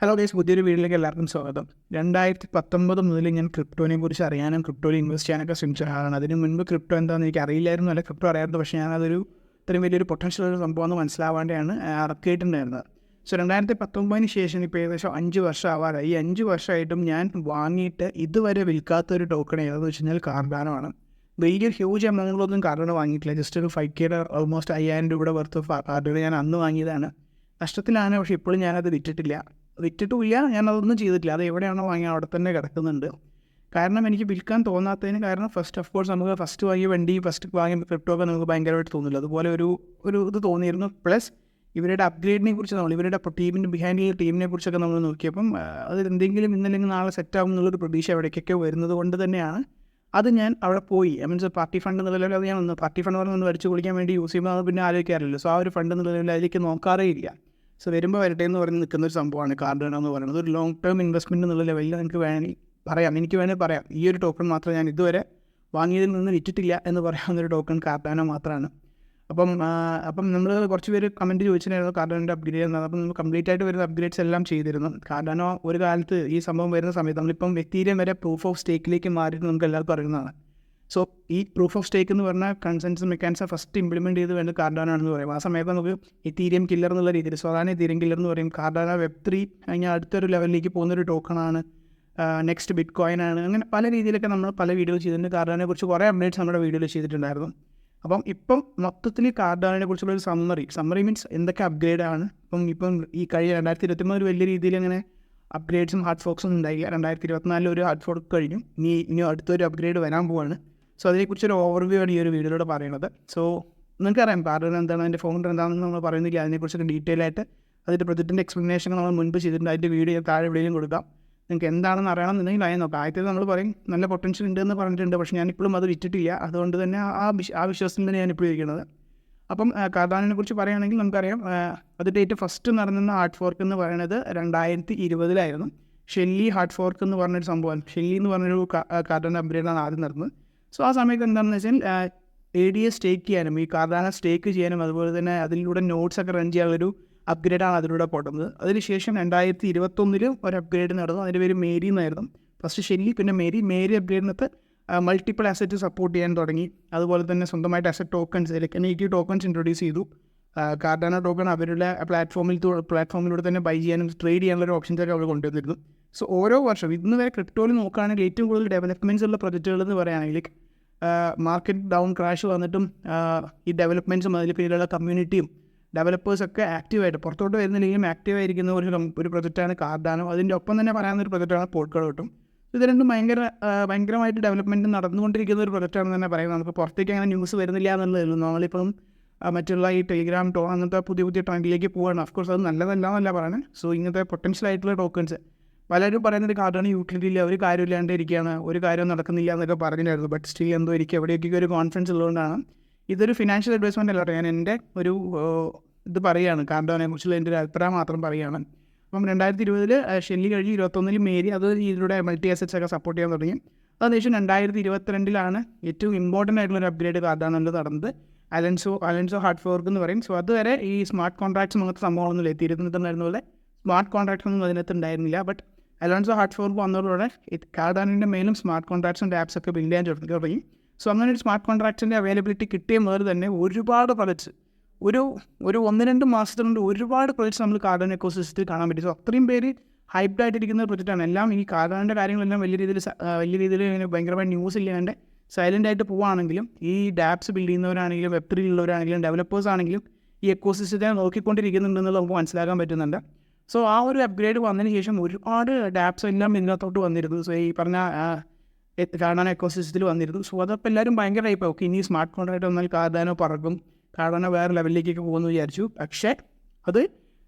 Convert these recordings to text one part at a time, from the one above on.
Hello guys, പുതിയൊരു വീഡിയോയിലേക്ക് എല്ലാവർക്കും സ്വാഗതം. 2019 മുതൽ ഞാൻ ക്രിപ്റ്റോനെ കുറിച്ച് അറിയാനും ക്രിപ്റ്റോയിൽ ഇൻവെസ്റ്റ് ചെയ്യാനൊക്കെ ശ്രമിച്ച ആളാണ്. അതിന് മുൻപ് ക്രിപ്റ്റോ എന്താണെന്ന് എനിക്ക് അറിയില്ലായിരുന്നു, അല്ല ക്രിപ്റ്റോ അറിയായിരുന്നു. പക്ഷേ ഞാനതൊരു ഇത്രയും വലിയൊരു പൊട്ടൻഷ്യൽ ഒരു സംഭവമെന്ന് മനസ്സിലാവാണ്ടാണ് ഇറക്കിയിട്ടുണ്ടായിരുന്നത്. സോ 2019 ശേഷം ഇപ്പോൾ ഏകദേശം 5 വർഷം ആവാറായി. ഈ 5 വർഷമായിട്ടും ഞാൻ വാങ്ങിയിട്ട് ഇതുവരെ വിൽക്കാത്തൊരു ടോക്കൺ ഏതെന്ന് വെച്ച് കഴിഞ്ഞാൽ കാർഡാനോ ആണ്. വലിയ ഹ്യൂജ് എമൗണ്ടിലൊന്നും കാർഡാനോ വാങ്ങിയിട്ടില്ല. ജസ്റ്റ് ഒരു 5K ഓൾമോസ്റ്റ് 5000 രൂപയുടെ വർത്ത് കാർഡാനോ ഞാൻ അന്ന് വാങ്ങിയതാണ്. നഷ്ടത്തിലാണ്, പക്ഷേ ഇപ്പോഴും ഞാനത് വിറ്റിട്ടുമില്ല, ഞാനതൊന്നും ചെയ്തിട്ടില്ല. അത് എവിടെയാണോ വാങ്ങിയത് അവിടെ തന്നെ കിടക്കുന്നുണ്ട്. കാരണം എനിക്ക് വിൽക്കാൻ തോന്നാത്തതിന് കാരണം ഫസ്റ്റ് ഓഫ് കോഴ്സ് നമുക്ക് ഫസ്റ്റ് വാങ്ങിയ വണ്ടി ഫസ്റ്റ് വാങ്ങിയ ക്രിപ്റ്റോ ഒക്കെ നമുക്ക് ഭയങ്കരമായിട്ട് തോന്നില്ല. അതുപോലെ ഒരു ഇത് തോന്നിയിരുന്നു. പ്ലസ് ഇവരുടെ അപ്ഗ്രേഡിനെ കുറിച്ച് ഇവരുടെ ടീമിൻ്റെ ബിഹൈൻഡ് ടീമിനെ കുറിച്ചൊക്കെ നമ്മൾ നോക്കിയപ്പം അത് എന്തെങ്കിലും ഇന്നല്ലെങ്കിൽ നാളെ സെറ്റാകും എന്നുള്ളൊരു പ്രതീക്ഷ എവിടേക്കൊക്കെ വരുന്നത് കൊണ്ട് തന്നെയാണ് അത് ഞാൻ അവിടെ പോയി. മീൻസ് പാർട്ടി ഫണ്ട് എന്നുള്ള ലെവലിൽ അത് ഞാൻ പാർട്ടി ഫണ്ട് പറഞ്ഞ് അടിച്ചു കുളിക്കാൻ വേണ്ടി യൂസ് ചെയ്യുമ്പോൾ അത് പിന്നെ ആലോചിക്കാറില്ല. സോ ആ ഒരു ഫണ്ട് എന്നുള്ള ലെവലിൽ അതിലേക്ക് നോക്കാറേ ഇല്ല. സോ വരുമ്പോൾ വരട്ടെ എന്ന് പറഞ്ഞ് നിൽക്കുന്ന ഒരു സംഭവമാണ് കാർഡാനോ എന്ന് പറയുന്നത്. ഒരു ലോങ് ടേം ഇൻവെസ്റ്റ്മെൻറ്റ് എന്നുള്ള ലെവലിൽ എനിക്ക് വേണമെങ്കിൽ പറയാം ഈ ഒരു ടോക്കൺ മാത്രം ഞാൻ ഇതുവരെ വാങ്ങിയതിൽ നിന്ന് വിറ്റിട്ടില്ല എന്ന് പറയാവുന്നൊരു ടോക്കൺ കാർഡാനോ മാത്രമാണ്. അപ്പം നമ്മൾ കുറച്ച് പേര് കമൻറ്റ് ചോദിച്ചിട്ടുണ്ടായിരുന്നു കാർഡാനോൻ്റെ അപ്ഗ്രേഡ് എന്നത്. അപ്പം നമ്മൾ കംപ്ലീറ്റ് ആയിട്ട് വരുന്ന അപ്ഗ്രേഡ്സ് എല്ലാം ചെയ്തിരുന്നു. കാർഡാനോ ഒരു കാലത്ത് ഈ സംഭവം വരുന്ന സമയത്ത് നമ്മളിപ്പം എത്തീരിയം വരെ പ്രൂഫ് ഓഫ് സ്റ്റേക്കിലേക്ക് മാറിയിട്ട് നമുക്ക് എല്ലാവർക്കും അറിയുന്നതാണ്. സോ ഈ പ്രൂഫ് ഓഫ് സ്റ്റേക്ക് എന്ന് പറഞ്ഞാൽ കൺസെൻസസ് മെക്കാനിസം ഫസ്റ്റ് ഇംപ്ലിമെൻറ്റ് ചെയ്ത് വേണ്ട കാർഡാനോ ആണെന്ന് പറയും. ആ സമയത്ത് നമുക്ക് എത്തീരിയം കില്ലർ എന്നുള്ള രീതിയിൽ സാധാരണ എത്തീരിയം കില്ലർ എന്ന് പറയും. കാർഡാനോ Web3 കഴിഞ്ഞാൽ അടുത്തൊരു ലെവലിലേക്ക് പോകുന്നൊരു ടോക്കണാണ്. നെക്സ്റ്റ് ബിറ്റ് കോയിൻ ആണ്. അങ്ങനെ പല രീതിയിലൊക്കെ നമ്മൾ പല വീഡിയോ ചെയ്തിട്ടുണ്ട്. കാർഡാനെ കുറിച്ച് കുറേ അപ്ഡേറ്റ്സ് നമ്മുടെ വീഡിയോയിൽ ചെയ്തിട്ടുണ്ടായിരുന്നു. അപ്പം ഇപ്പം മൊത്തത്തിൽ കാർഡാനെ കുറിച്ചുള്ളൊരു സമ്മറി മീൻസ് എന്തൊക്കെ അപ്ഗ്രേഡാണ് ഇപ്പം ഈ കഴിഞ്ഞ 2023 ഒരു വലിയ രീതിയിൽ അങ്ങനെ അപ്ഗ്രേഡ്സും ഹാർഡ് ഫോർക്സും ഉണ്ടായില്ല. 2024 ഒരു ഹാർഡ് ഫോർക്ക് കഴിഞ്ഞു. ഇനി അടുത്തൊരു അപ്ഗ്രേഡ് വരാൻ പോവാണ്. സോ അതിനെക്കുറിച്ചൊരു ഓവർവ്യൂ ആണ് ഈ ഒരു വീഡിയോയിലൂടെ പറയുന്നത്. സോ നിങ്ങൾക്കറിയാം കാർഡാനോ എന്താണ്, അതിൻ്റെ ഫൗണ്ടർ എന്താണെന്ന് നമ്മൾ പറയുന്നില്ല. അതിനെക്കുറിച്ചൊക്കെ ഡീറ്റെയിൽ ആയിട്ട് അതിൻ്റെ പ്രൊജക്റ്റിൻ്റെ എക്സ്പ്ലനേഷൻ നമ്മൾ മുൻപ് ചെയ്തിട്ടുണ്ട്. അതിൻ്റെ വീഡിയോ താഴെ എവിടെയും കൊടുക്കാം. നിങ്ങൾക്ക് എന്താണെന്ന് അറിയണമെന്നുണ്ടെങ്കിൽ അതിന് നോക്കാം. ആദ്യത്തെ നമ്മൾ പറയും നല്ല പൊട്ടൻഷ്യൽ ഉണ്ടെന്ന് പറഞ്ഞിട്ടുണ്ട്, പക്ഷേ ഞാനിപ്പോഴും അത് വിറ്റിട്ടില്ല. അതുകൊണ്ട് തന്നെ ആ വിശ്വാസത്തിൽ തന്നെ ഞാനിപ്പോഴും ഇരിക്കുന്നത്. അപ്പം കാർഡാനോനെ കുറിച്ച് പറയുകയാണെങ്കിൽ നമുക്കറിയാം അത് ഡേറ്റ് ഫസ്റ്റ് നടന്ന ഹാർഡ് ഫോർക്ക് എന്ന് പറയുന്നത് 2020 ഷെല്ലി ഹാർഡ് ഫോർക്ക് എന്ന് പറഞ്ഞൊരു സംഭവം. ഷെല്ലി എന്ന് പറഞ്ഞൊരു കാർഡാനോ അപ്ഗ്രേഡാണ് ആദ്യം നടന്നത്. സോ ആ സമയത്ത് എന്താണെന്ന് വെച്ചാൽ ADA സ്റ്റേക്ക് ചെയ്യാനും ഈ കാർഡാനോ സ്റ്റേക്ക് ചെയ്യാനും അതുപോലെ തന്നെ അതിലൂടെ നോട്ട്സൊക്കെ റൺ ചെയ്യാനുള്ളൊരു അപ്ഗ്രേഡാണ് അതിലൂടെ പോകുന്നത്. അതിനുശേഷം 2021 ഒരു അപ്ഗ്രേഡ് നടന്നു. അതിൻ്റെ പേര് മേരി എന്നായിരുന്നു. ഫസ്റ്റ് ഷെല്ലി, പിന്നെ മേരി അപ്ഗ്രേഡിനകത്ത് മൾട്ടിപ്പിൾ അസറ്റ് സപ്പോർട്ട് ചെയ്യാൻ തുടങ്ങി. അതുപോലെ തന്നെ സ്വന്തമായിട്ട് asset tokens NFT tokens introduce ചെയ്തു. കാർഡാനോ ടോക്കൺ അവരുടെ പ്ലാറ്റ്ഫോമിലൂടെ തന്നെ ബൈ ചെയ്യാനും ട്രേഡ് ചെയ്യാനുള്ള ഓപ്ഷൻസൊക്കെ അവർ കൊണ്ടുവന്നിരുന്നു. സോ ഓരോ വർഷം ഇന്ന് വരെ ക്രിപ്റ്റോയിൽ നോക്കുകയാണെങ്കിൽ ഏറ്റവും കൂടുതൽ ഡെവലപ്മെൻറ്റ്സ് ഉള്ള പ്രൊജക്റ്റുകൾ എന്ന് പറയുകയാണെങ്കിൽ മാർക്കറ്റ് ഡൗൺ ക്രാഷ് വന്നിട്ടും ഈ ഡെവലപ്മെൻറ്റ്സും അതിൽ പേരുള്ള കമ്മ്യൂണിറ്റിയും ഡെവലപ്പേഴ്സൊക്കെ ആക്റ്റീവായിട്ട് പുറത്തോട്ട് വരുന്നില്ലെങ്കിലും ആക്റ്റീവായിരിക്കുന്ന ഒരു പ്രൊജക്റ്റാണ് കാർഡാനോ. അതിൻ്റെ ഒപ്പം തന്നെ പറയാവുന്നൊരു പ്രൊജക്റ്റാണ് പോൾക്കഡോട്ടും. ഇത് രണ്ടും ഭയങ്കരമായിട്ട് ഡെവലപ്മെൻറ്റ് നടന്നുകൊണ്ടിരിക്കുന്ന ഒരു പ്രൊജക്റ്റാണെന്ന് തന്നെ പറയാം. നമുക്ക് പുറത്തേക്ക് അങ്ങനെ ന്യൂസ് വരുന്നില്ല എന്നുള്ളതല്ലോ. നമ്മളിപ്പം മറ്റുള്ള ഈ ടെലിഗ്രാം അങ്ങനത്തെ പുതിയ ട്രെൻഡിലേക്ക് പോവുകയാണ്. ഓഫ്കോഴ്സ് അത് നല്ലതല്ല പറയുന്നത്. സോ ഇങ്ങനത്തെ പൊട്ടൻഷ്യൽ ആയിട്ടുള്ള ടോക്കൺസ് പലരും പറയുന്നൊരു കാർഡാണ് യൂട്ടിലിറ്റി ഇല്ല, ഒരു കാര്യമില്ലാണ്ട് ഇരിക്കുകയാണ്, ഒരു കാര്യവും നടക്കുന്നില്ല എന്നൊക്കെ പറഞ്ഞിട്ടുണ്ടായിരുന്നു. ബട്ട് സ്റ്റിൽ എന്തോ എവിടെയൊക്കെ ഒരു കോൺഫിഡൻസ് ഉള്ളതുകൊണ്ടാണ്. ഇതൊരു ഫിനാൻഷ്യൽ അഡ്വൈസ്മെൻ്റ് അല്ല. ഞാൻ എൻ്റെ ഒരു ഇത് പറയുകയാണ്, കാർഡാനെ കുറിച്ചുള്ള എൻ്റെ ഒരു അഭിപ്രായം മാത്രം പറയുകയാണ്. അപ്പം 2020 ഷെല്ലി കഴിഞ്ഞ് 2021 മേരി അത് ഇതിലൂടെ മൾട്ടി അസറ്റ്സ് ഒക്കെ സപ്പോർട്ട് ചെയ്യാൻ തുടങ്ങി. അതിനുശേഷം 2022 ഏറ്റവും ഇമ്പോർട്ടൻ്റ് ആയിട്ടുള്ളൊരു അപ്ഗ്രേഡ് കാർഡാനോയിൽ നടന്നത് അലൻസോ ഹാർഡ് ഫോർക്ക് എന്ന് പറയും. സോ അതുവരെ ഈ സ്മാർട്ട് കോൺട്രാക്ട്സ് അങ്ങനത്തെ സംഭവങ്ങളൊന്നും എത്തിയിരുന്നിട്ടുണ്ടായിരുന്ന പോലെ സ്മാർട്ട് കോൺട്രാക്ട്സ് ഒന്നും അതിനകത്ത് ഉണ്ടായിരുന്നില്ല. ബട്ട് അലൻസോ ഹാർഡ് ഫോർക്ക് വന്നതോടെ കാർഡാനോൻ്റെ മേലും സ്മാർട്ട് കോൺട്രാക്ട്സിൻ്റെ ആപ്സ് ഒക്കെ ബിൽഡ് ചെയ്യാൻ തുടങ്ങി. സോ അങ്ങനെ ഒരു സ്മാർട്ട് കോൺട്രാക്ട്സിൻ്റെ അവൈലബിലിറ്റി കിട്ടിയ മുതൽ തന്നെ ഒരുപാട് പ്രൊജക്ട്സ് ഒരു 1-2 മാസത്തിനുണ്ട് ഒരുപാട് പ്രൊജക്ട്സ് നമ്മൾ കാർഡാനോ എക്കോസിസ്റ്റത്തിൽ കാണാൻ പറ്റും. സോ അത്രയും പേര് ഹൈപ്ഡ് ആയിട്ടിരിക്കുന്ന ഒരു പ്രൊജക്റ്റാണ്. എല്ലാം ഈ കാർഡാനോൻ്റെ കാര്യങ്ങളെല്ലാം വലിയ രീതിയിൽ ഇങ്ങനെ ഭയങ്കരമായി ന്യൂസ് ഇല്ലാണ്ട് സൈലൻ്റ് ആയിട്ട് പോവുകയാണെങ്കിലും ഈ ഡാപ്സ് ബിൽഡ് ചെയ്യുന്നവരാണെങ്കിലും Web3 ഉള്ളവരാണെങ്കിലും ഡെവലപ്പേഴ്സ് ആണെങ്കിലും ഈ എക്കോസിസ്റ്റത്തെ നോക്കിക്കൊണ്ടിരിക്കുന്നുണ്ടെന്നുള്ളത് നമുക്ക് മനസ്സിലാക്കാൻ പറ്റുന്നുണ്ട്. സോ ആ ഒരു അപ്ഗ്രേഡ് വന്നതിന് ശേഷം ഒരുപാട് ഡാപ്സ് എല്ലാം ഇതിനകത്തോട്ട് വന്നിരുന്നു. സോ ഈ പറഞ്ഞ കാർഡാനോ എക്കോസിസ്റ്റത്തിൽ വന്നിരുന്നു. സോ അതപ്പോൾ എല്ലാവരും ഭയങ്കര ടൈപ്പ് ഓക്കെ ഇനി സ്മാർട്ട് കോൺട്രാക്ട് വന്നാൽ കാർഡാനോ പറക്കും, കാർഡാനോ വേറെ ലെവലിലേക്കൊക്കെ പോകുമെന്ന് വിചാരിച്ചു. പക്ഷേ അത്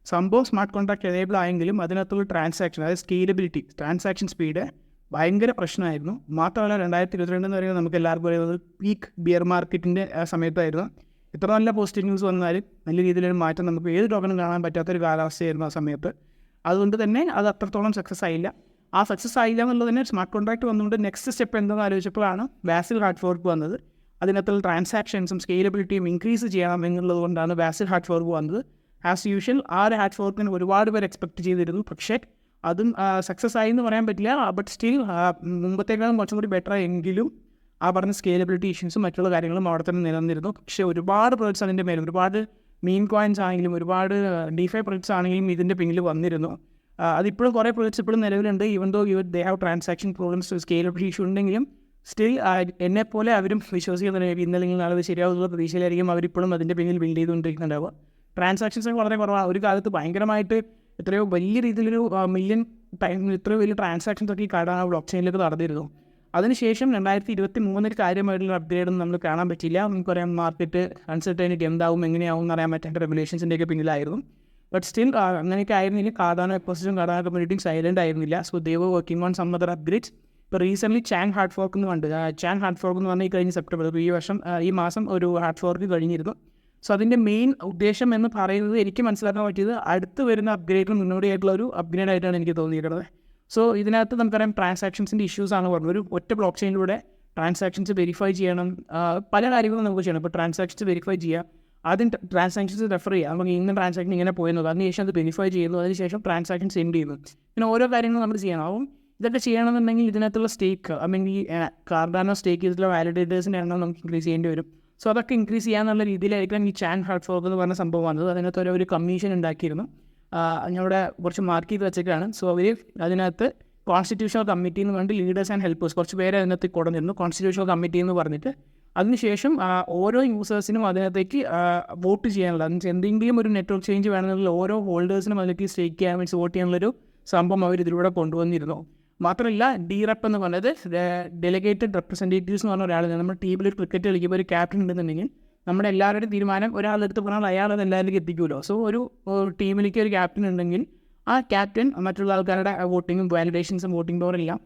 സംഭവം സ്മാർട്ട് കോൺട്രാക്ട് എനേബിൾ ആയെങ്കിലും അതിനകത്തുള്ള ട്രാൻസാക്ഷൻ, അതായത് സ്കെയിലബിലിറ്റി, ട്രാൻസാക്ഷൻ സ്പീഡ് ഭയങ്കര പ്രശ്നമായിരുന്നു. മാത്രമല്ല 2022 എന്ന് പറയുന്നത് നമുക്ക് എല്ലാവർക്കും പറയുന്നത് പീക്ക് ബിയർ മാർക്കറ്റിൻ്റെ സമയത്തായിരുന്നു. ഇത്ര നല്ല പോസിറ്റീവ് ന്യൂസ് വന്നാലും നല്ല രീതിയിലൊരു മാറ്റം നമുക്ക് ഏത് ടോക്കണും കാണാൻ പറ്റാത്തൊരു കാലാവസ്ഥയായിരുന്നു ആ സമയത്ത്. അതുകൊണ്ട് തന്നെ അത് അത്രത്തോളം സക്സസ് ആയില്ല എന്നുള്ളത് തന്നെ സ്മാർട്ട് കോൺട്രാക്ട് വന്നുകൊണ്ട് നെക്സ്റ്റ് സ്റ്റെപ്പ് എന്താണെന്ന് ആലോചിച്ചപ്പോഴാണ് ബാസിൽ ഹാർഡ് ഫോർക്ക് വന്നത്. അതിനകത്തുള്ള ട്രാൻസാക്ഷൻസും സ്കെയിലബിലിറ്റിയും ഇൻക്രീസ് ചെയ്യണം എന്നുള്ളത് കൊണ്ടാണ് ബാസിൽ ഹാർഡ് ഫോർക്ക് വന്നത്. ആസ് യൂഷ്വൽ ആ ഒരു ഹാർഡ് ഫോർക്കിന് ഒരുപാട് പേര് എക്സ്പെക്റ്റ് ചെയ്തിരുന്നു. പക്ഷേ അതും സക്സസ് ആയി എന്ന് പറയാൻ പറ്റില്ല. ബട്ട് സ്റ്റിൽ മുമ്പത്തേക്കാളും കുറച്ചും കൂടി ബെറ്റർ എങ്കിലും ആ പറഞ്ഞ സ്കേലബിലിറ്റി ഇഷ്യൂസും മറ്റുള്ള കാര്യങ്ങളും അവിടെ തന്നെ നിലനിന്നിരുന്നു. പക്ഷേ ഒരുപാട് പ്രൊജക്ട്സ് അതിൻ്റെ മേലെ, ഒരുപാട് മീൻ കോയിൻസ് ആണെങ്കിലും ഒരുപാട് ഡിഫൈ പ്രൊജക്ട്സ് ആണെങ്കിലും ഇതിൻ്റെ പിന്നിൽ വന്നിരുന്നു. അതിപ്പോഴും കുറേ പ്രൊജക്ട്സ് ഇപ്പോഴും നിലവിലുണ്ട്. Even though they have transaction problems, scalability issue ഉണ്ടെങ്കിലും സ്റ്റിൽ എന്നെപ്പോലെ അവരും വിശ്വസിക്കുന്നുണ്ട് ഇന്നല്ലെങ്കിൽ നാളെ ശരിയാവുന്ന പ്രതീക്ഷയിലായിരിക്കും അവരിപ്പോഴും അതിൻ്റെ പിന്നിൽ ബിൽഡ് ചെയ്തുകൊണ്ടിരിക്കുന്നുണ്ടാവുക. ട്രാൻസാക്ഷൻസ് വളരെ കുറവാണ്. ഒരു കാലത്ത് ഭയങ്കരമായിട്ട് എത്രയോ വലിയ രീതിയിലൊരു മില്യൺ ഇത്രയോ വലിയ ട്രാൻസാക്ഷൻസ് ഒക്കെ ഈ കാർഡാനോ ബ്ലോക്ക് ചെയിനിലേക്ക് നടന്നിരുന്നു. അതിനുശേഷം 2023 കാര്യമായിട്ടുള്ള അപ്ഗ്രേഡൊന്നും നമ്മൾ കാണാൻ പറ്റില്ല. നമുക്കറിയാം മാർക്കറ്റ് അൺസർട്ടനിറ്റി എന്താവും എങ്ങനെയാവും എന്നറിയാൻ പറ്റാത്ത റെഗുലേഷൻസിൻ്റെയൊക്കെ പിന്നിലായിരുന്നു. ബട്ട് സ്റ്റിൽ അങ്ങനെയൊക്കെ ആയിരുന്നില്ല, കാർഡാനോ എക്കോസിസ്റ്റം കാർഡാനോ കമ്മ്യൂണിറ്റിയും സൈലൻ്റ് ആയിരുന്നില്ല. So they were working on some other upgrades. ഇപ്പോൾ റീസെൻ്റ്ലി ചാങ് ഹാർഡ് ഫോർക്ക് എന്ന് കണ്ട്, ചാങ് ഹാർഡ് ഫോർക്ക് എന്ന് പറഞ്ഞാൽ ഈ കഴിഞ്ഞ സെപ്റ്റംബർ, ഈ മാസം ഒരു ഹാർഡ് ഫോർക്ക് കഴിഞ്ഞിരുന്നു. സോ അതിൻ്റെ മെയിൻ ഉദ്ദേശം എന്ന് പറയുന്നത് എനിക്ക് മനസ്സിലാക്കാൻ പറ്റിയത് അടുത്ത് വരുന്ന അപ്ഗ്രേഡിന് മുന്നോടിയായിട്ടുള്ള ഒരു അപ്ഗ്രേഡ് ആയിട്ടാണ് എനിക്ക് തോന്നിയിട്ടുള്ളത്. സോ ഇതിനകത്ത് നമുക്കറിയാം ട്രാൻസാക്ഷൻസിൻ്റെ ഇഷ്യൂസ് ആണ് പറഞ്ഞത്. ഒരു ഒറ്റ ബ്ലോക്ക് ചെയിനിലൂടെ ട്രാൻസാക്ഷൻസ് വെരിഫൈ ചെയ്യണം, പല കാര്യങ്ങളും നമുക്ക് ചെയ്യണം. ഇപ്പോൾ ട്രാൻസാക്ഷൻസ് വെരിഫൈ ചെയ്യുക, ആദ്യം ട്രാൻസാക്ഷൻസ് റെഫർ ചെയ്യുക, നമുക്ക് ഇന്ന ട്രാൻസാക്ഷൻ ഇങ്ങനെ പോയെന്നത്, അതിനുശേഷം അത് വെരിഫൈ ചെയ്യുന്നു, അതിനുശേഷം ട്രാൻസാക്ഷൻ സെൻഡ് ചെയ്യുന്നു. പിന്നെ ഓരോ കാര്യങ്ങളും നമ്മൾ ചെയ്യണം. അപ്പം ഇതൊക്കെ ചെയ്യണമെന്നുണ്ടെങ്കിൽ ഇതിനകത്തുള്ള സ്റ്റേക്ക്, ഈ കാർഡാനോ സ്റ്റേക്ക് ചെയ്തിട്ടുള്ള വാലിഡേറ്റേഴ്സിൻ്റെ എണ്ണം നമുക്ക് ഇൻക്രീസ് ചെയ്യേണ്ടി വരും. സോ അതൊക്കെ ഇൻക്രീസ് ചെയ്യാന്നുള്ള രീതിയിലായിരിക്കും ഈ ചാങ് ഹാർഡ് ഫോർക്ക് എന്ന് പറഞ്ഞ സംഭവം വന്നത്. അതിനകത്ത് ഒരു കമ്മീഷൻ ഉണ്ടാക്കിയിരുന്നു, ഞങ്ങളുടെ കുറച്ച് മാർക്ക് ചെയ്ത് വെച്ചൊക്കെയാണ്. സോ അവർ അതിനകത്ത് കോൺസ്റ്റിറ്റ്യൂഷണൽ കമ്മിറ്റി എന്ന് പറഞ്ഞിട്ട് ലീഡേഴ്സ് ആൻഡ് ഹെൽപ്പേഴ്സ് കുറച്ച് പേരെ അതിനകത്ത് കൊടുത്തിരുന്നു, കോൺസ്റ്റിറ്റ്യൂഷണൽ കമ്മിറ്റി എന്ന് പറഞ്ഞിട്ട്. അതിനുശേഷം ഓരോ യൂസേഴ്സിനും അതിനകത്തേക്ക് വോട്ട് ചെയ്യാനുള്ള, എന്തെങ്കിലും ഒരു നെറ്റ്വർക്ക് ചേഞ്ച് വേണമെന്നുള്ള ഓരോ ഹോൾഡേഴ്സിനും അതിലേക്ക് സ്റ്റേക്ക് ചെയ്യാൻ വേണ്ടി വോട്ട് ചെയ്യാനുള്ളൊരു സംഭവം അവർ ഇതിലൂടെ കൊണ്ടുവന്നിരുന്നു. മാത്രമല്ല DREP എന്ന് പറഞ്ഞത് ഡെലിഗേറ്റഡ് റെപ്രസെൻറ്റേറ്റീവ്സ് എന്ന് പറഞ്ഞ ഒരാൾ, നമ്മുടെ ടീമിൽ ഒരു ക്രിക്കറ്റ് കളിക്കുമ്പോൾ ഒരു ക്യാപ്റ്റൻ ഉണ്ടെന്നുണ്ടെങ്കിൽ നമ്മുടെ എല്ലാവരുടെയും തീരുമാനം ഒരാളെടുത്ത് പറഞ്ഞാൽ അയാളത് എല്ലാവരിലേക്ക് എത്തിക്കുമല്ലോ. സോ ഒരു ടീമിലേക്ക് ഒരു ക്യാപ്റ്റൻ ഉണ്ടെങ്കിൽ ആ ക്യാപ്റ്റൻ മറ്റുള്ള ആൾക്കാരുടെ വോട്ടിങ്ങും വാലിഡേഷൻസും വോട്ടിംഗ് പവർ എല്ലാം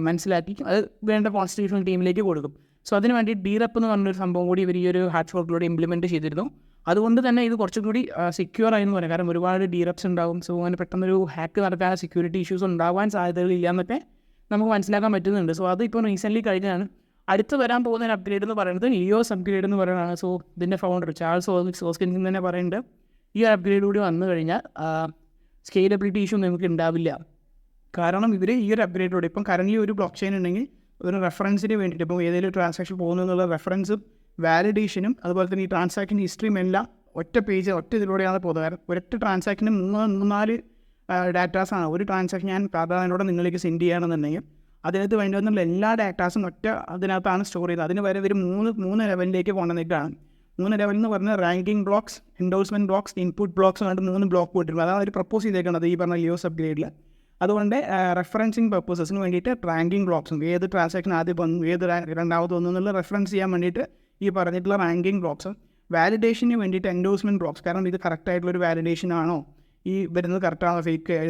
മനസ്സിലാക്കി അത് വേണ്ട കോൺസ്റ്റിറ്റ്യൂഷണൽ ടീമിലേക്ക് കൊടുക്കും. സോ അതിന് വേണ്ടി DREP എന്ന് പറഞ്ഞൊരു സംഭവം കൂടി ഇവർ ഈ ഒരു ഹാർഡ് ഫോർക്കിലൂടെ ഇംപ്ലിമെൻറ്റ് ചെയ്തിരുന്നു. അതുകൊണ്ട് തന്നെ ഇത് കുറച്ചും കൂടി സെക്യൂർ ആയെന്ന് പറയാം. കാരണം ഒരുപാട് DREPs ഉണ്ടാവും. സോ അങ്ങനെ പെട്ടെന്നൊരു ഹാക്ക് നടക്കാൻ, സെക്യൂരിറ്റി ഇഷ്യൂസ് ഉണ്ടാവാൻ സാധ്യതകളില്ല എന്നൊക്കെ നമുക്ക് മനസ്സിലാക്കാൻ പറ്റുന്നുണ്ട്. സോ അത് ഇപ്പോൾ റീസെൻ്റ്ലി കഴിഞ്ഞാണ്. അടുത്ത് വരാൻ പോകുന്ന ഒരു അപ്ഗ്രേഡ് എന്ന് പറയുന്നത് EOS അപ്ഗ്രേഡ് എന്ന് പറയുന്നതാണ്. സോ ഇതിൻ്റെ ഫൗണ്ടർ ചാൾസ് ഹോസ്കിൻസൺ തന്നെ പറയുന്നുണ്ട്, ഈ അപ്ഗ്രേഡ് കൂടി വന്നു കഴിഞ്ഞാൽ സ്കെയിലബിലിറ്റി ഇഷ്യൂ നമുക്ക് ഉണ്ടാവില്ല. കാരണം ഇവർ ഈ ഒരു അപ്ഗ്രേഡിലൂടെ ഇപ്പം കറൻറ്റ്ലി ഒരു ബ്ലോക്ക് ചെയിൻ ഉണ്ടെങ്കിൽ ഒരു റെഫറൻസിന് വേണ്ടിയിട്ട് ഇപ്പോൾ ഏതെങ്കിലും ട്രാൻസാക്ഷൻ പോകുന്നതെന്നുള്ള റെഫറൻസും വാലിഡേഷനും അതുപോലെ തന്നെ ഈ ട്രാൻസാക്ഷൻ ഹിസ്റ്ററിയും എല്ലാം ഒറ്റ ഇതിലൂടെയാണ് പോകുന്നത്. ഒരൊറ്റ ട്രാൻസാക്ഷന് 3-4 ഡാറ്റാസാണ്. ഒരു ട്രാൻസാക്ഷൻ ഞാൻ കാർഡാനോടെ നിങ്ങളിലേക്ക് സെൻഡ് ചെയ്യുകയാണെന്നുണ്ടെങ്കിൽ അതിനകത്ത് വേണ്ടി വന്നുള്ള എല്ലാ ഡാറ്റാസും ഒറ്റ അതിനകത്താണ് സ്റ്റോർ ചെയ്തത്. അതിന് വരെ ഒരു മൂന്ന് ലെവലിലേക്ക് കൊണ്ടുവന്നിട്ടാണ്. 3 ലെവൽ എന്ന് പറഞ്ഞാൽ ranking blocks, endorsement blocks, input blocks ആയിട്ട് 3 ബ്ലോക്ക് പോയിട്ടുണ്ട്. അതാണ് അവർ പ്രപ്പോസ് ചെയ്തേക്കുന്നത് ഈ പറഞ്ഞ EOS അപ്ഗ്രേഡിൽ. അതുകൊണ്ട് റെഫറൻസിങ് പർപ്പസസിന് വേണ്ടിയിട്ട് റാങ്കിങ് ബ്ലോക്സും, ഏത് ട്രാൻസാക്ഷൻ ആദ്യം വന്നു ഏത് രണ്ടാമത് വന്നു എന്നുള്ള റെഫറൻസ് ചെയ്യാൻ വേണ്ടിയിട്ട് ഈ പറഞ്ഞിട്ടുള്ള റാങ്കിങ് ബ്ലോക്സും, വാലിഡേഷന് വേണ്ടിയിട്ട് എൻഡോഴ്സ്മെൻറ്റ് ബ്ലോക്സ്, കാരണം ഇത് കറക്റ്റായിട്ടുള്ളൊരു വാലിഡേഷൻ ആണോ, ഈ വരുന്നത് കറക്റ്റാണോ,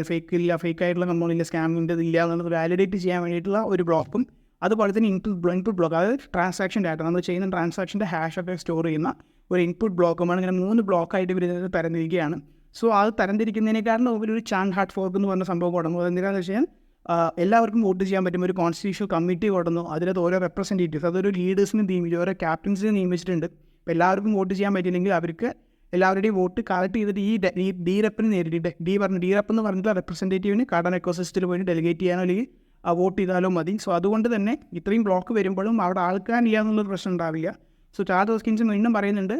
ഫേക്ക് ഇല്ല, ഫേക്കായിട്ടുള്ള കമ്പനിയില്ല, സ്കാമിൻ്റെ ഇല്ല എന്നുള്ളത് വാലിഡേറ്റ് ചെയ്യാൻ വേണ്ടിയിട്ടുള്ള ഒരു ബ്ലോക്കും, അതുപോലെ തന്നെ ഇൻപുട്ട് ബ്ലോക്ക്, അതായത് ട്രാൻസാക്ഷൻ ഡാറ്റ നമ്മൾ ചെയ്യുന്ന ട്രാൻസാക്ഷൻ്റെ ഹാഷൊക്കെ സ്റ്റോർ ചെയ്യുന്ന ഒരു ഇൻപുട്ട് ബ്ലോക്കുമാണ്. ഇങ്ങനെ 3 ബ്ലോക്കായിട്ട് ഇവർ തരംതിരിക്കുകയാണ്. സോ അത് തരംതിരിക്കുന്നതിനേക്കാളും ഒരു ചാങ് ഹാർഡ് ഫോർക്ക് എന്ന് പറഞ്ഞ സംഭവം കൊടുന്നു. അതെന്തിനാണെന്ന് വെച്ച് കഴിഞ്ഞാൽ എല്ലാവർക്കും വോട്ട് ചെയ്യാൻ പറ്റും. ഒരു കോൺസ്റ്റിറ്റ്യൂഷണൽ കമ്മിറ്റി കൊടുന്നു, അതിനകത്ത് ഓരോ റെപ്രസെൻറ്റേറ്റീവ്സ്, അതൊരു ലീഡേഴ്സിനെ നിയമിച്ചു, ഓരോ ക്യാപ്റ്റൻസിനെ നിയമിച്ചിട്ടുണ്ട്. ഇപ്പോൾ എല്ലാവർക്കും വോട്ട് ചെയ്യാൻ പറ്റില്ലെങ്കിൽ അവർക്ക് എല്ലാവരുടെയും വോട്ട് കളക്ട് ചെയ്തിട്ട് ഈ DREPന് നേരിട്ട് DREP എന്ന് പറഞ്ഞിട്ടുള്ള റെപ്രസെൻറ്റേറ്റീവിന് കാർഡാനോ എക്കോസിസ്റ്റത്തിൽ പോയി ഡെലിഗേറ്റ് ചെയ്യാനോ അല്ലെങ്കിൽ വോട്ട് ചെയ്താലോ മതി. സോ അതുകൊണ്ട് തന്നെ ഇത്രയും ബ്ലോക്ക് വരുമ്പോഴും അവിടെ ആൾക്കാരില്ല എന്നുള്ളൊരു പ്രശ്നം ഉണ്ടാവില്ല. സോ ചാൾസ് ഹോസ്കിൻസൺ വീണ്ടും പറയുന്നുണ്ട്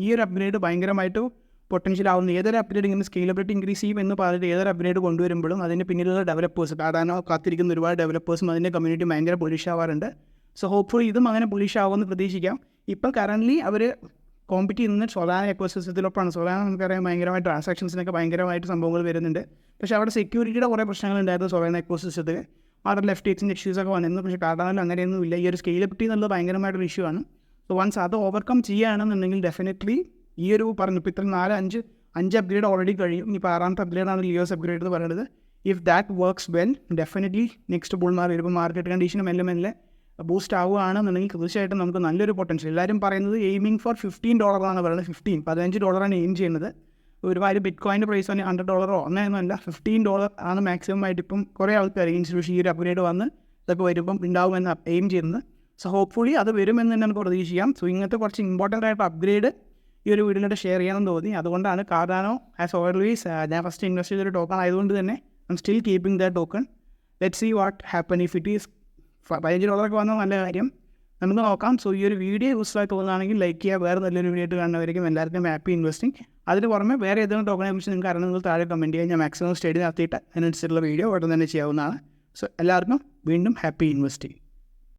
ഈ ഒരു അപ്ഗ്രേഡ് ഭയങ്കരമായിട്ട് പൊട്ടൻഷ്യൽ ആവുന്നു. ഏതൊരു അപ്ഗ്രേഡ് ഇങ്ങനെ സ്കെയിലബിലിറ്റി ഇൻക്രീസ് ചെയ്യും എന്ന് പറഞ്ഞിട്ട് ഏതൊരു അപ്ഗ്രേഡ് കൊണ്ടുവരുമ്പോഴും അതിൻ്റെ പിന്നിലുള്ള ഡെവലപ്പേഴ്സ്, കാർഡാനോ കാത്തിരിക്കുന്ന ഒരുപാട് ഡെവലപ്പേഴ്സും അതിൻ്റെ കമ്മ്യൂണിറ്റി ഭയങ്കര ബുള്ളിഷ് ആവാറുണ്ട്. സോ ഹോപ്പ്ഫുള്ളി ഇതും അങ്ങനെ ബുള്ളിഷ് ആവുമെന്ന് പ്രതീക്ഷിക്കാം. ഇപ്പം കറൻ്റ്ലി അവർ കോമ്പറ്റ് ചെയ്യുന്നത് സൊലാന എക്കോസിസ്റ്റത്തിലൊപ്പമാണ്. സൊലാന നമുക്കറിയാം ഭയങ്കരമായിട്ട് ട്രാൻസാക്ഷൻസിനൊക്കെ ഭയങ്കരമായിട്ട് സംഭവങ്ങൾ വരുന്നുണ്ട്. പക്ഷേ അവിടെ സെക്യൂരിറ്റിയുടെ കുറേ പ്രശ്നങ്ങളുണ്ടായിരുന്നു സൊലാന എക്കോസിസ്റ്റത്തിൽ. അവിടെ FTX ഇഷ്യൂസൊക്കെ വന്നിരുന്നു. പക്ഷേ കാർഡാനോയിൽ അങ്ങനെയൊന്നും ഇല്ല. ഈ ഒരു സ്കെയിലബിലിറ്റി എന്നുള്ളത് ഭയങ്കരമായിട്ടൊരു ഇഷ്യൂ ആണ്. സോ വൺസ് അത് ഓവർകം ചെയ്യുകയാണെന്നുണ്ടെങ്കിൽ ഡെഫിനറ്റ്ലി ഈ ഒരു പറഞ്ഞു ഇപ്പോൾ ഇത്ര 4-5 അപ്ഗ്രേഡ് ഓൾറെഡി കഴിയും. ഇപ്പോൾ 6ാമത്തെ അപ്ഗ്രേഡാണ് EOS അപ്ഗ്രേഡ് എന്ന് പറയുന്നത്. If that works well definitely next ബുൾമാർ വരുമ്പോൾ മാർക്കറ്റ് കണ്ടീഷനും മെല്ലെ ബൂസ്റ്റ് ആവുകയാണെന്നുണ്ടെങ്കിൽ തീർച്ചയായിട്ടും നമുക്ക് നല്ലൊരു പൊട്ടൻഷ്യൽ. എല്ലാവരും പറയുന്നത് എയിമിങ് ഫോർ $15 ആണ് പറയുന്നത്. $15 എയിം ചെയ്യുന്നത്. ഒരുപാട് ബിറ്റ് കോയിൻ്റെ പ്രൈസ് തന്നെ $100 അങ്ങനെയൊന്നുമല്ല, $15 ആണ് മാക്സിമം ആയിട്ട് ഇപ്പം കുറേ ആൾക്കാർ ഇൻസ്റ്റിറ്റ്യൂഷൻ ഈ ഒരു അപ്ഗ്രേഡ് വന്ന് ഇതൊക്കെ വരുമ്പം ഉണ്ടാവുമെന്ന് എയിം ചെയ്യുന്നത്. സോ ഹോപ്പ്ഫുള്ളി അത് വരുമെന്ന് തന്നെ നമുക്ക് പ്രതീക്ഷിക്കാം. സോ ഇങ്ങനത്തെ കുറച്ച് ഇമ്പോർട്ടൻ്റ് ആയിട്ട് അപ്ഗ്രേഡ് ഈ ഒരു വീഡിയോയിലൂടെ ഷെയർ ചെയ്യാമെന്ന് തോന്നി. അതുകൊണ്ടാണ് കാർഡാനോ ആസ് ഓൾവേസ് ഞാൻ ഫസ്റ്റ് ഇൻവെസ്റ്റ് ചെയ്തൊരു ടോക്കൺ ആയതുകൊണ്ട് തന്നെ I'm still keeping the token. Let see what happen if it is $15 വന്നാൽ നല്ല കാര്യം, നമുക്ക് നോക്കാം. സോ ഈ ഒരു വീഡിയോ യൂസ്ഫുള്ളായി തോന്നുകയാണെങ്കിൽ ലൈക്ക് ചെയ്യുക. വേറെ നല്ലൊരു വീഡിയോ ആയിട്ട് കാണുന്നവരിക്കും എല്ലാവർക്കും ഹാപ്പി ഇൻവെസ്റ്റിംഗ്. അതിന് പുറമെ വേറെ ഏതെങ്കിലും ടോക്കനെ കുറിച്ച് നിങ്ങൾക്ക് അറിയണമെങ്കിൽ താഴെ കമൻറ്റ് ചെയ്യുക. ഞാൻ മാക്സിമം സ്റ്റഡി നടത്തിയിട്ട് അതിനനുസരിച്ചുള്ള വീഡിയോ ഉടൻ തന്നെ ചെയ്യാവുന്നതാണ്. സോ എല്ലാവർക്കും വീണ്ടും ഹാപ്പി ഇൻവെസ്റ്റിംഗ്.